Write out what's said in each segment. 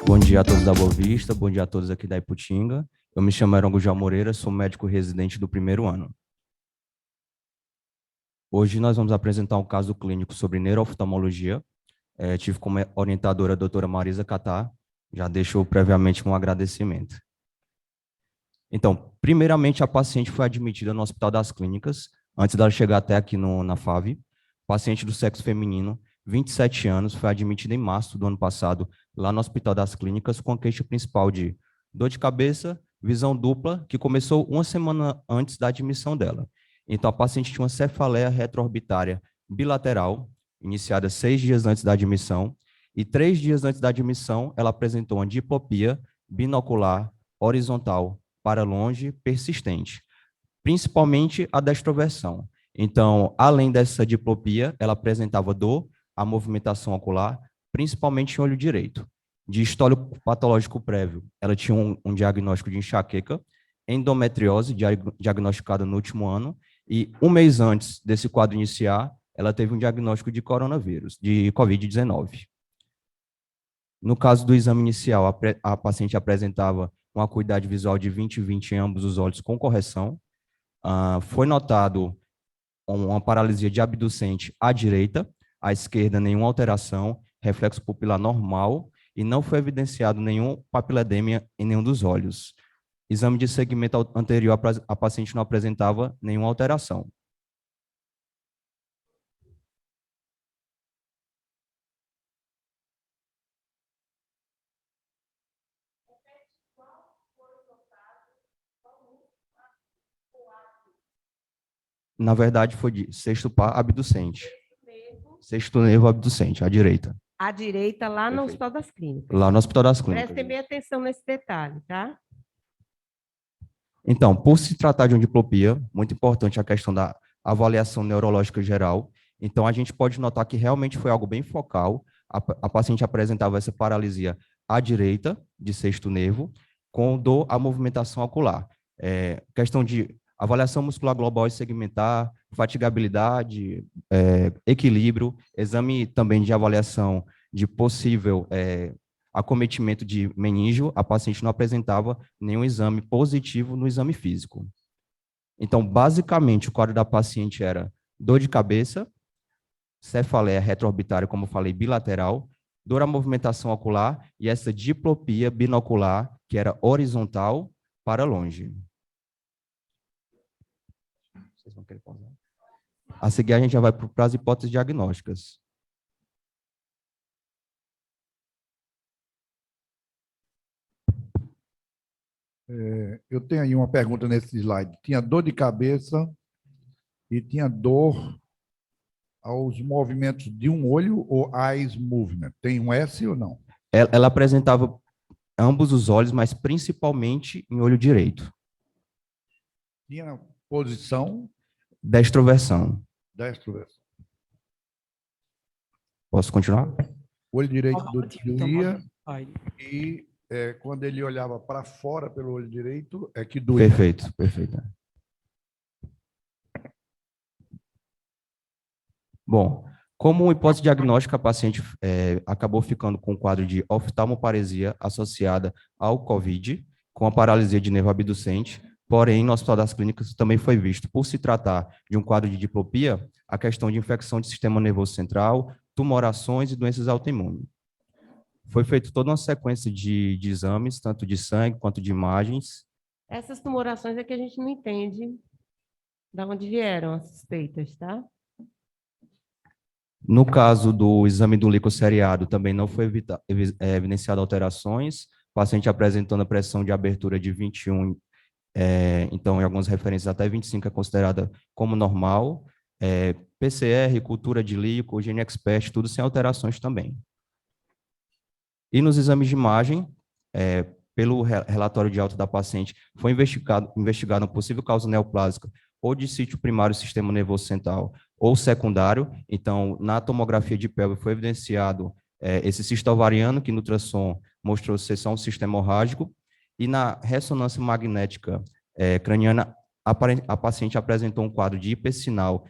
Bom dia a todos da Boa Vista, bom dia a todos aqui da Iputinga. Eu me chamo Erongo João Moreira, sou médico residente do primeiro ano. Hoje nós vamos apresentar um caso clínico sobre neurooftalmologia. Tive como orientadora a doutora Marisa Catar, já deixou previamente um agradecimento. Então, primeiramente, a paciente foi admitida no Hospital das Clínicas, antes dela chegar até aqui na FAV. Paciente do sexo feminino, 27 anos, foi admitida em março do ano passado, lá no Hospital das Clínicas, com a queixa principal de dor de cabeça, visão dupla, que começou uma semana antes da admissão dela. Então, a paciente tinha uma cefaleia retroorbitária bilateral, iniciada 6 dias antes da admissão, e 3 dias antes da admissão, ela apresentou uma diplopia binocular horizontal para longe persistente, principalmente a destroversão. Então, além dessa diplopia, ela apresentava dor, a movimentação ocular, principalmente em olho direito. De histórico patológico prévio, ela tinha um diagnóstico de enxaqueca, endometriose, diagnosticada no último ano, e um mês antes desse quadro iniciar, ela teve um diagnóstico de coronavírus, de Covid-19. No caso do exame inicial, a paciente apresentava uma acuidade visual de 20/20 em ambos os olhos com correção. Foi notado uma paralisia de abducente à direita, à esquerda nenhuma alteração, reflexo pupilar normal e não foi evidenciado nenhum papiledema em nenhum dos olhos. Exame de segmento anterior, a paciente não apresentava nenhuma alteração. Na verdade, foi de sexto par abducente. Sexto nervo abducente, à direita. À direita, lá Perfeito. no Hospital das Clínicas. Lá no Hospital das Clínicas. Prestem bem atenção nesse detalhe, tá? Então, por se tratar de uma diplopia, muito importante a questão da avaliação neurológica geral. Então, a gente pode notar que realmente foi algo bem focal. A paciente apresentava essa paralisia à direita, de sexto nervo, com dor à movimentação ocular. Questão de avaliação muscular global e segmentar, fatigabilidade, equilíbrio, exame também de avaliação de possível acometimento de meníngeo, a paciente não apresentava nenhum exame positivo no exame físico. Então, basicamente, o quadro da paciente era dor de cabeça, cefaleia retroorbitária, como eu falei, bilateral, dor à movimentação ocular e essa diplopia binocular, que era horizontal para longe. Vocês vão querer pausar? A seguir, a gente já vai para as hipóteses diagnósticas. Eu tenho aí uma pergunta nesse slide. Tinha dor de cabeça e tinha dor aos movimentos de um olho ou eyes movement. Tem um S ou não? Ela apresentava ambos os olhos, mas principalmente em olho direito. Tinha posição? Destroversão. Destroversão. Posso continuar? Olho direito doía e quando ele olhava para fora pelo olho direito, é que doía. Perfeito, perfeito. Bom, como hipótese diagnóstica, a paciente acabou ficando com um quadro de oftalmoparesia associada ao COVID, com a paralisia de nervo abducente, porém, no Hospital das Clínicas também foi visto, por se tratar de um quadro de diplopia, a questão de infecção do sistema nervoso central, tumorações e doenças autoimunes. Foi feita toda uma sequência de exames, tanto de sangue quanto de imagens. Essas tumorações é que a gente não entende de onde vieram as suspeitas, tá? No caso do exame do líquido seriado, também não foi evidenciado alterações, paciente apresentando a pressão de abertura de 21, então, em algumas referências, até 25 é considerada como normal, PCR, cultura de líquido, Gene Expert, tudo sem alterações também. E nos exames de imagem, pelo relatório de alta da paciente, foi investigado uma possível causa neoplásica ou de sítio primário do sistema nervoso central ou secundário. Então, na tomografia de pelve foi evidenciado esse cisto ovariano, que no ultrassom mostrou ser só um sistema hemorrágico, e na ressonância magnética craniana, a paciente apresentou um quadro de hipersinal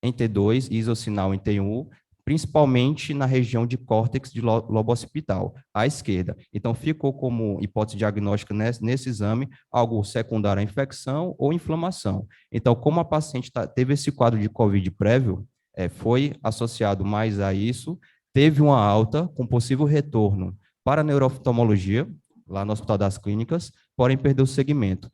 em T2 e isosinal em T1, principalmente na região de córtex de lobo occipital, à esquerda. Então, ficou como hipótese diagnóstica nesse exame algo secundário à infecção ou inflamação. Então, como a paciente teve esse quadro de COVID prévio, foi associado mais a isso, teve uma alta com possível retorno para a neurooftalmologia, lá no Hospital das Clínicas, porém perdeu o segmento.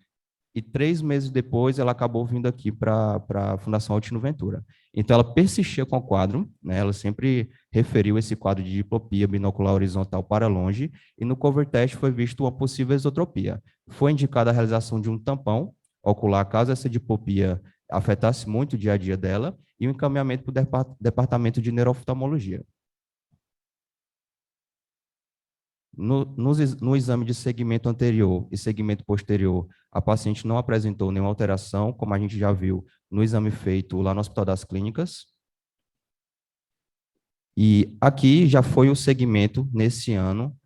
E 3 meses depois, ela acabou vindo aqui para a Fundação Altino Ventura. Então, ela persistia com o quadro, né? Ela sempre referiu esse quadro de diplopia binocular horizontal para longe, e no cover test foi visto uma possível esotropia. Foi indicada a realização de um tampão ocular, caso essa diplopia afetasse muito o dia a dia dela, e o encaminhamento para o departamento de neurooftalmologia. No exame de segmento anterior e segmento posterior, a paciente não apresentou nenhuma alteração, como a gente já viu no exame feito lá no Hospital das Clínicas. E aqui já foi o segmento, nesse ano,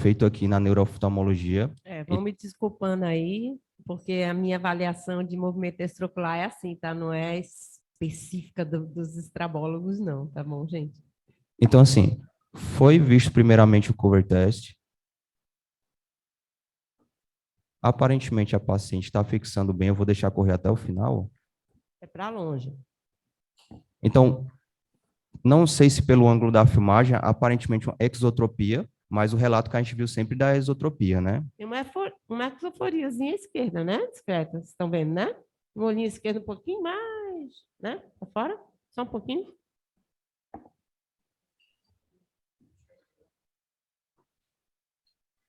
feito aqui na neurooftalmologia. Vão me desculpando aí, porque a minha avaliação de movimento extraocular é assim, tá? Não é específica dos estrabólogos, não, tá bom, gente? Então, assim, foi visto primeiramente o cover test. Aparentemente, a paciente está fixando bem, eu vou deixar correr até o final. É para longe. Então, não sei se pelo ângulo da filmagem, aparentemente uma exotropia, mas o relato que a gente viu sempre da exotropia, né? Tem uma exoforiazinha esquerda, né? Discreta, vocês estão vendo, né? Um olhinho esquerdo um pouquinho mais, né? Para fora, só um pouquinho.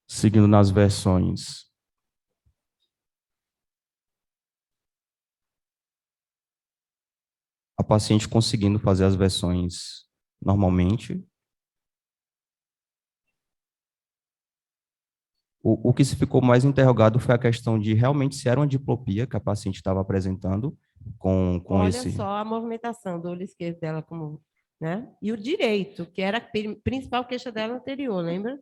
Seguindo nas versões. A paciente conseguindo fazer as versões normalmente. O que se ficou mais interrogado foi a questão de realmente se era uma diplopia que a paciente estava apresentando com Olha esse... só a movimentação do olho esquerdo dela, como, né? E o direito, que era a principal queixa dela anterior, lembra?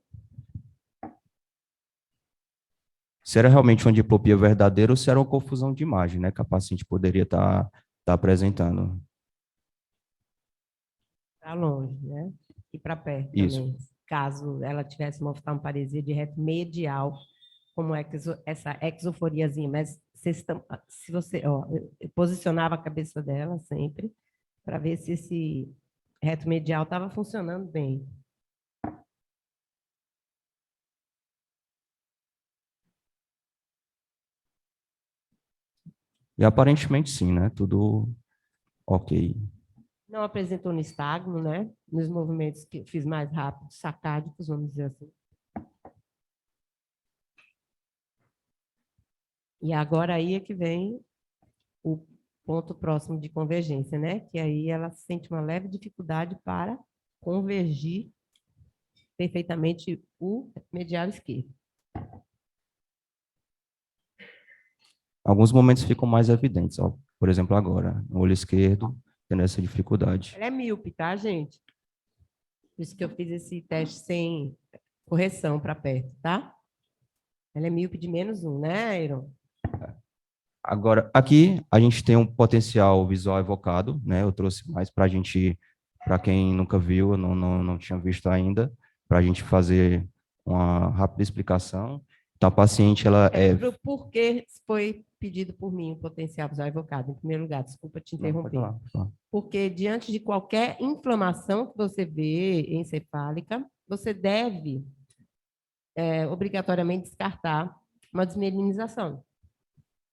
Se era realmente uma diplopia verdadeira ou se era uma confusão de imagem, né, que a paciente poderia estar apresentando. Para longe, né? E para perto Isso. também. Caso ela tivesse uma oftalmoparesia de reto medial, como é que essa exoforiazinha, mas se você, eu posicionava a cabeça dela sempre para ver se esse reto medial estava funcionando bem. E aparentemente sim, né? Tudo ok. Não apresentou nistagmo, né? Nos movimentos que eu fiz mais rápidos, sacádicos, vamos dizer assim. E agora aí é que vem o ponto próximo de convergência, né? Que aí ela sente uma leve dificuldade para convergir perfeitamente o medial esquerdo. Alguns momentos ficam mais evidentes, ó. Por exemplo, agora, no olho esquerdo, tendo essa dificuldade. Ela é míope, tá, gente? Por isso que eu fiz esse teste sem correção para perto, tá? Ela é míope de -1, né, Iron? Agora, aqui a gente tem um potencial visual evocado, né? Eu trouxe mais para a gente, para quem nunca viu, eu não tinha visto ainda, para a gente fazer uma rápida explicação. Então, a paciente, ela Por que foi pedido por mim o potencial visual evocado? Em primeiro lugar, desculpa te interromper. Não, pode falar. Porque diante de qualquer inflamação que você vê encefálica, você deve obrigatoriamente descartar uma desmielinização,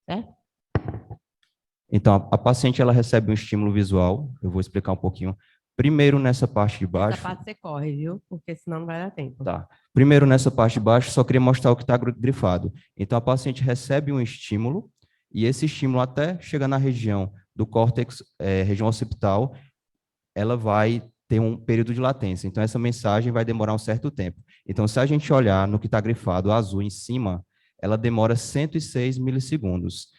certo? Então, a paciente, ela recebe um estímulo visual, eu vou explicar um pouquinho. Primeiro, nessa parte de baixo... Essa parte você corre, viu? Porque senão não vai dar tempo. Tá. Primeiro, nessa parte de baixo, só queria mostrar o que está grifado. Então, a paciente recebe um estímulo, e esse estímulo até chega na região do córtex, região occipital, ela vai ter um período de latência. Então, essa mensagem vai demorar um certo tempo. Então, se a gente olhar no que está grifado azul em cima, ela demora 106 milissegundos.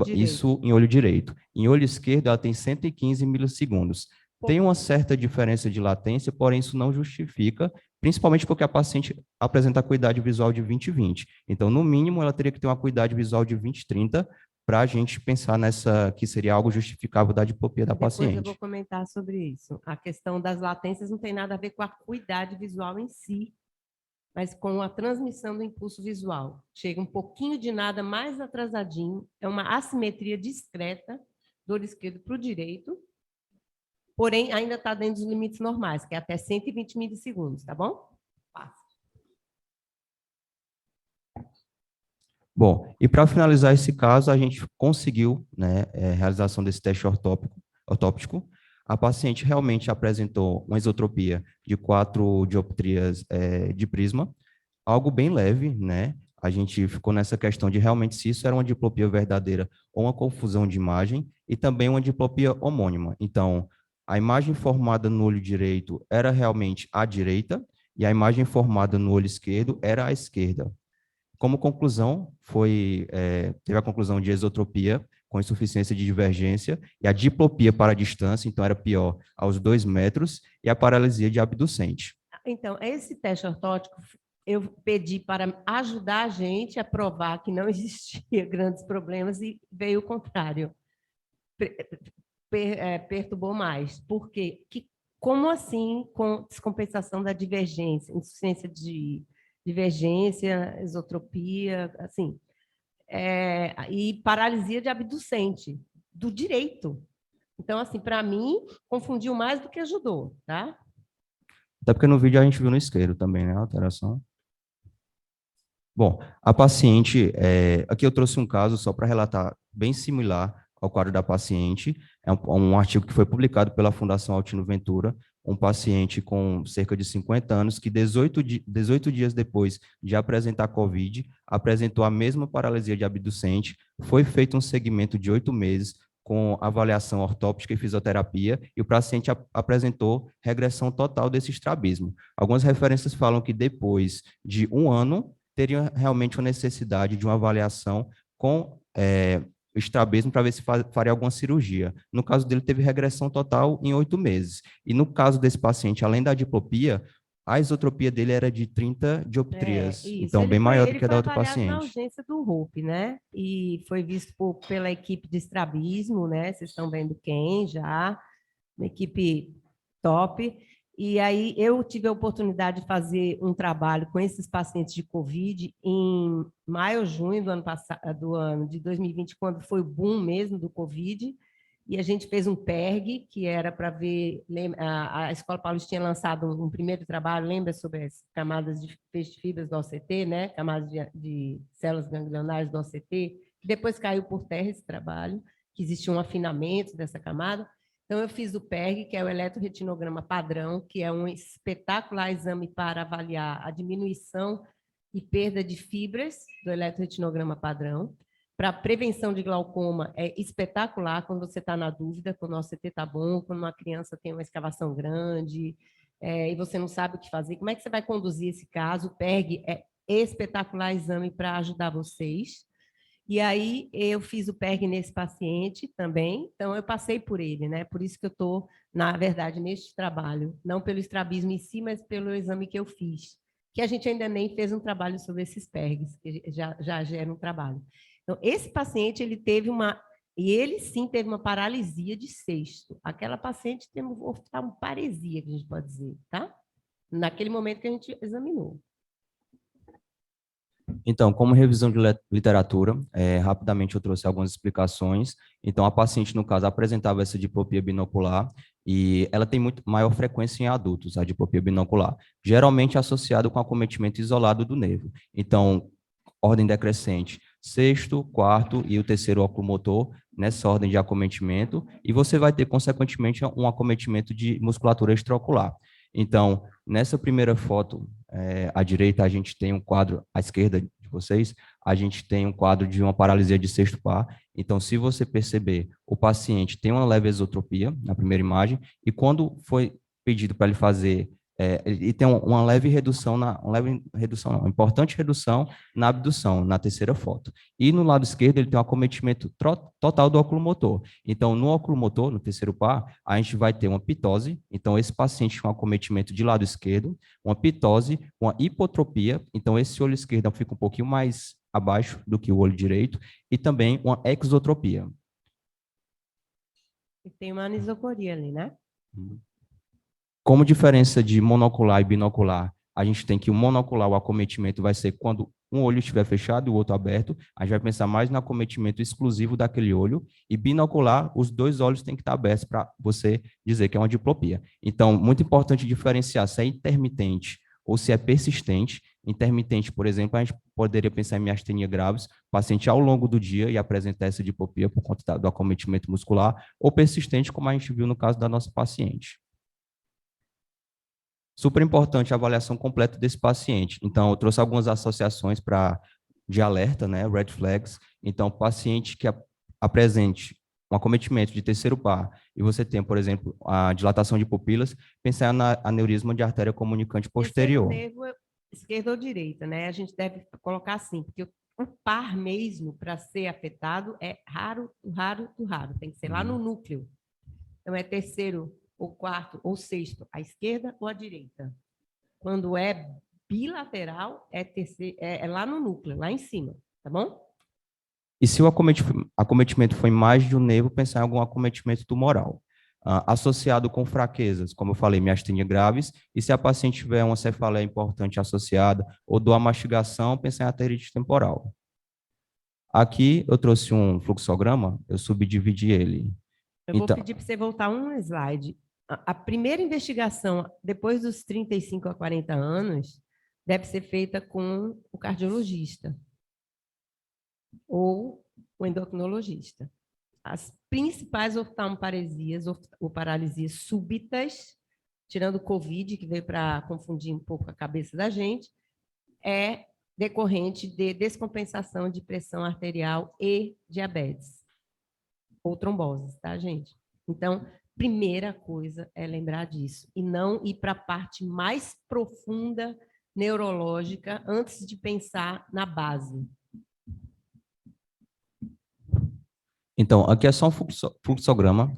Isso em olho direito. Em olho esquerdo, ela tem 115 milissegundos. Tem uma certa diferença de latência, porém isso não justifica, principalmente porque a paciente apresenta acuidade visual de 20/20. Então, no mínimo, ela teria que ter uma acuidade visual de 20/30 para a gente pensar nessa, que seria algo justificável da diplopia da Depois eu vou paciente. comentar sobre isso. A questão das latências não tem nada a ver com a acuidade visual em si, mas com a transmissão do impulso visual. Chega um pouquinho de nada mais atrasadinho, é uma assimetria discreta do olho esquerdo para o direito, porém ainda está dentro dos limites normais, que é até 120 milissegundos, tá bom? Passa. Bom, e para finalizar esse caso, a gente conseguiu, né, a realização desse teste ortóptico. A paciente realmente apresentou uma isotropia de 4 dioptrias de prisma, algo bem leve, né? A gente ficou nessa questão de realmente se isso era uma diplopia verdadeira ou uma confusão de imagem, e também uma diplopia homônima. Então, a imagem formada no olho direito era realmente à direita, e a imagem formada no olho esquerdo era à esquerda. Como conclusão, teve a conclusão de esotropia com insuficiência de divergência e a diplopia para a distância, então era pior aos 2 metros, e a paralisia de abducente. Então, esse teste ortótico, eu pedi para ajudar a gente a provar que não existia grandes problemas e veio o contrário. Perturbou mais. Por quê? Como assim com descompensação da divergência, insuficiência de divergência, esotropia, assim, e paralisia de abducente, do direito. Então, assim, para mim, confundiu mais do que ajudou, tá? Até porque no vídeo a gente viu no esquerdo também, né, a alteração. Bom, a paciente, aqui eu trouxe um caso só para relatar bem similar ao quadro da paciente, é um artigo que foi publicado pela Fundação Altino Ventura, um paciente com cerca de 50 anos, que 18 dias depois de apresentar COVID, apresentou a mesma paralisia de abducente, foi feito um segmento de 8 meses, com avaliação ortóptica e fisioterapia, e o paciente apresentou regressão total desse estrabismo. Algumas referências falam que depois de 1 ano, teria realmente uma necessidade de uma avaliação com o estrabismo para ver se faria alguma cirurgia. No caso dele, teve regressão total em 8 meses. E no caso desse paciente, além da diplopia, a isotropia dele era de 30 dioptrias, então bem maior do que a da outra paciente. Ele foi avaliado na urgência do RUP, né? E foi visto pela equipe de estrabismo, né? Vocês estão vendo quem já, uma equipe top. E aí eu tive a oportunidade de fazer um trabalho com esses pacientes de COVID em maio ou junho do ano passado, do ano de 2020, quando foi o boom mesmo do COVID, e a gente fez um PERG, que era para ver, a Escola Paulista tinha lançado um primeiro trabalho, lembra, sobre as camadas de feixe de fibras do OCT, né? Camadas de células ganglionares do OCT, que depois caiu por terra esse trabalho, que existia um afinamento dessa camada. Então, eu fiz o PERG, que é o eletroretinograma padrão, que é um espetacular exame para avaliar a diminuição e perda de fibras do eletroretinograma padrão. Para prevenção de glaucoma, é espetacular quando você está na dúvida, quando o OCT está bom, quando uma criança tem uma escavação grande, e você não sabe o que fazer. Como é que você vai conduzir esse caso? O PERG é espetacular exame para ajudar vocês. E aí eu fiz o PERG nesse paciente também, então eu passei por ele, né? Por isso que eu estou, na verdade, neste trabalho, não pelo estrabismo em si, mas pelo exame que eu fiz, que a gente ainda nem fez um trabalho sobre esses PERGs, que já gera um trabalho. Então, esse paciente, ele teve e ele sim teve uma paralisia de sexto. Aquela paciente tem uma paresia, que a gente pode dizer, tá? Naquele momento que a gente examinou. Então, como revisão de literatura, rapidamente eu trouxe algumas explicações. Então, a paciente, no caso, apresentava essa diplopia binocular e ela tem muito maior frequência em adultos, a diplopia binocular, geralmente associada com acometimento isolado do nervo. Então, ordem decrescente, sexto, quarto e o terceiro oculomotor, nessa ordem de acometimento, e você vai ter, consequentemente, um acometimento de musculatura extraocular. Então, nessa primeira foto, à direita, a gente tem um quadro, à esquerda de vocês, a gente tem um quadro de uma paralisia de sexto par. Então, se você perceber, o paciente tem uma leve esotropia na primeira imagem, e quando foi pedido para ele fazer, ele tem uma leve redução, uma importante redução na abdução, na terceira foto. E no lado esquerdo, ele tem um acometimento total do oculomotor. Então, no oculomotor, no terceiro par, a gente vai ter uma pitose. Então, esse paciente com acometimento de lado esquerdo, uma pitose, uma hipotropia. Então, esse olho esquerdo fica um pouquinho mais abaixo do que o olho direito, e também uma exotropia. E tem uma anisocoria ali, né? Como diferença de monocular e binocular, a gente tem que o monocular, o acometimento vai ser quando um olho estiver fechado e o outro aberto, a gente vai pensar mais no acometimento exclusivo daquele olho, e binocular, os dois olhos têm que estar abertos para você dizer que é uma diplopia. Então, muito importante diferenciar se é intermitente ou se é persistente. Intermitente, por exemplo, a gente poderia pensar em miastenia graves, paciente ao longo do dia e apresentar essa diplopia por conta do acometimento muscular, ou persistente, como a gente viu no caso da nossa paciente. Super importante a avaliação completa desse paciente. Então, eu trouxe algumas associações de alerta, né, red flags. Então, paciente que apresente um acometimento de terceiro par e você tem, por exemplo, a dilatação de pupilas, pensar na aneurisma de artéria comunicante posterior. Terceiro nervo, esquerda ou direita, né? A gente deve colocar assim, porque o par mesmo, para ser afetado, é raro, raro, raro. Tem que ser lá no núcleo. Então, é terceiro, ou quarto, ou sexto, à esquerda ou à direita. Quando é bilateral, é lá no núcleo, lá em cima, tá bom? E se o acometimento foi mais de um nervo, pensar em algum acometimento tumoral. Associado com fraquezas, como eu falei, miastenia graves, e se a paciente tiver uma cefaleia importante associada, ou dor à mastigação, pensar em arterite temporal. Aqui eu trouxe um fluxograma, eu subdividi ele. Eu vou pedir para você voltar um slide. A primeira investigação, depois dos 35 a 40 anos, deve ser feita com o cardiologista ou o endocrinologista. As principais oftalmoparesias ou paralisias súbitas, tirando o COVID, que veio para confundir um pouco a cabeça da gente, é decorrente de descompensação de pressão arterial e diabetes. Ou tromboses, tá, gente? Então, primeira coisa é lembrar disso e não ir para a parte mais profunda neurológica antes de pensar na base. Então, aqui é só um fluxograma.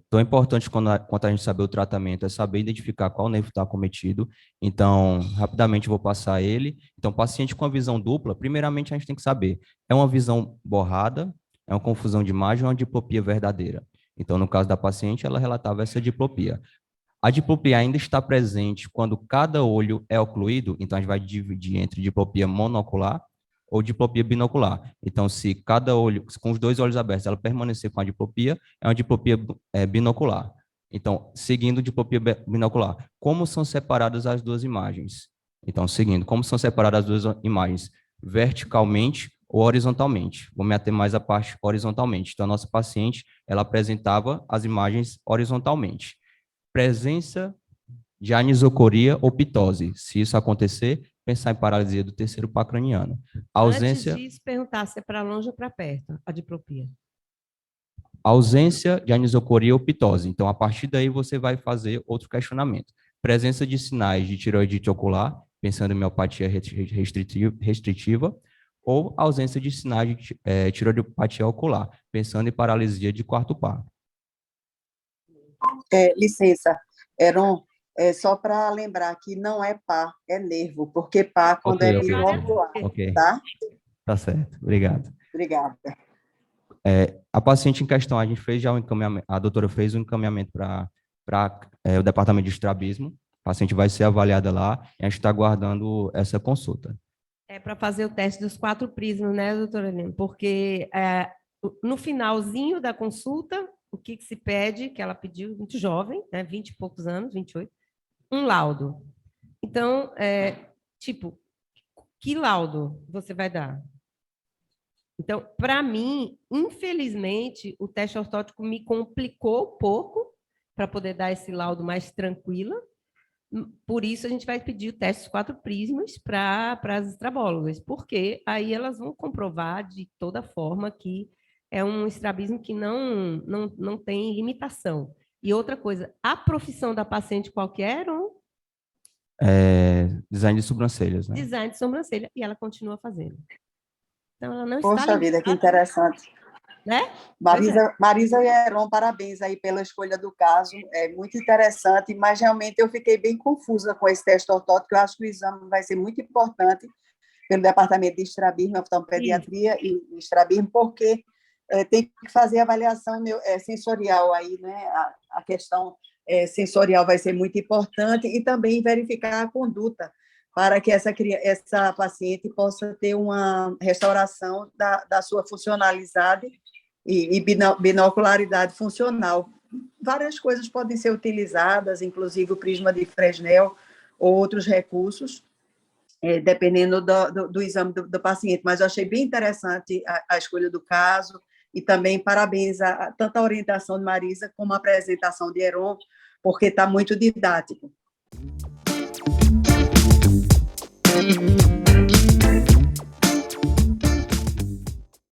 Tão importante quanto a gente saber o tratamento é saber identificar qual nervo está acometido. Então, rapidamente vou passar ele. Então, paciente com a visão dupla, primeiramente a gente tem que saber, é uma visão borrada, é uma confusão de imagem ou uma diplopia verdadeira? Então, no caso da paciente, ela relatava essa diplopia. A diplopia ainda está presente quando cada olho é ocluído, então a gente vai dividir entre diplopia monocular ou diplopia binocular. Então, se cada olho, com os dois olhos abertos, ela permanecer com a diplopia, é uma diplopia binocular. Então, seguindo diplopia binocular, como são separadas as duas imagens? Então, seguindo, como são separadas as duas imagens? Verticalmente ou horizontalmente? Vou me ater mais à parte horizontalmente. Então, a nossa paciente, ela apresentava as imagens horizontalmente. Presença de anisocoria ou pitose. Se isso acontecer, pensar em paralisia do terceiro par craniano. Ausência... Antes disso, perguntar se é para longe ou para perto, a diplopia. Ausência de anisocoria ou pitose. Então, a partir daí, você vai fazer outro questionamento. Presença de sinais de tireoidite ocular, pensando em miopatia restritiva, ou ausência de sinais de tireoidopatia ocular, pensando em paralisia de quarto par. Licença, Heron, só para lembrar que não é par, é nervo, porque par quando é binocular, tá? Tá certo, obrigado. Obrigada. A paciente em questão, a gente fez já o encaminhamento, a doutora fez o encaminhamento para o departamento de estrabismo, a paciente vai ser avaliada lá e a gente está aguardando essa consulta. É para fazer o teste dos 4 prismas, né, doutora Helena? Porque no finalzinho da consulta, o que se pede, que ela pediu, muito jovem, né, 20 e poucos anos, 28, um laudo. Então, que laudo você vai dar? Então, para mim, infelizmente, o teste ortótico me complicou um pouco para poder dar esse laudo mais tranquila. Por isso, a gente vai pedir o teste dos 4 prismas para as estrabólogas, porque aí elas vão comprovar de toda forma que é um estrabismo que não tem limitação. E outra coisa, a profissão da paciente qualquer Design de sobrancelhas, né? Design de sobrancelha, e ela continua fazendo. Então, ela não está Poxa vida, que limitada, interessante. né? Marisa e Heron, parabéns aí pela escolha do caso, é muito interessante, mas realmente eu fiquei bem confusa com esse teste ortótico, eu acho que o exame vai ser muito importante pelo departamento de estrabismo, oftalmopediatria e estrabismo, porque tem que fazer avaliação sensorial aí, né? A questão sensorial vai ser muito importante e também verificar a conduta para que essa paciente possa ter uma restauração da sua funcionalidade e binocularidade funcional. Várias coisas podem ser utilizadas, inclusive o prisma de Fresnel ou outros recursos, dependendo do exame do paciente. Mas eu achei bem interessante a escolha do caso e também parabéns tanto a orientação de Marisa como a apresentação de Heron, porque está muito didático.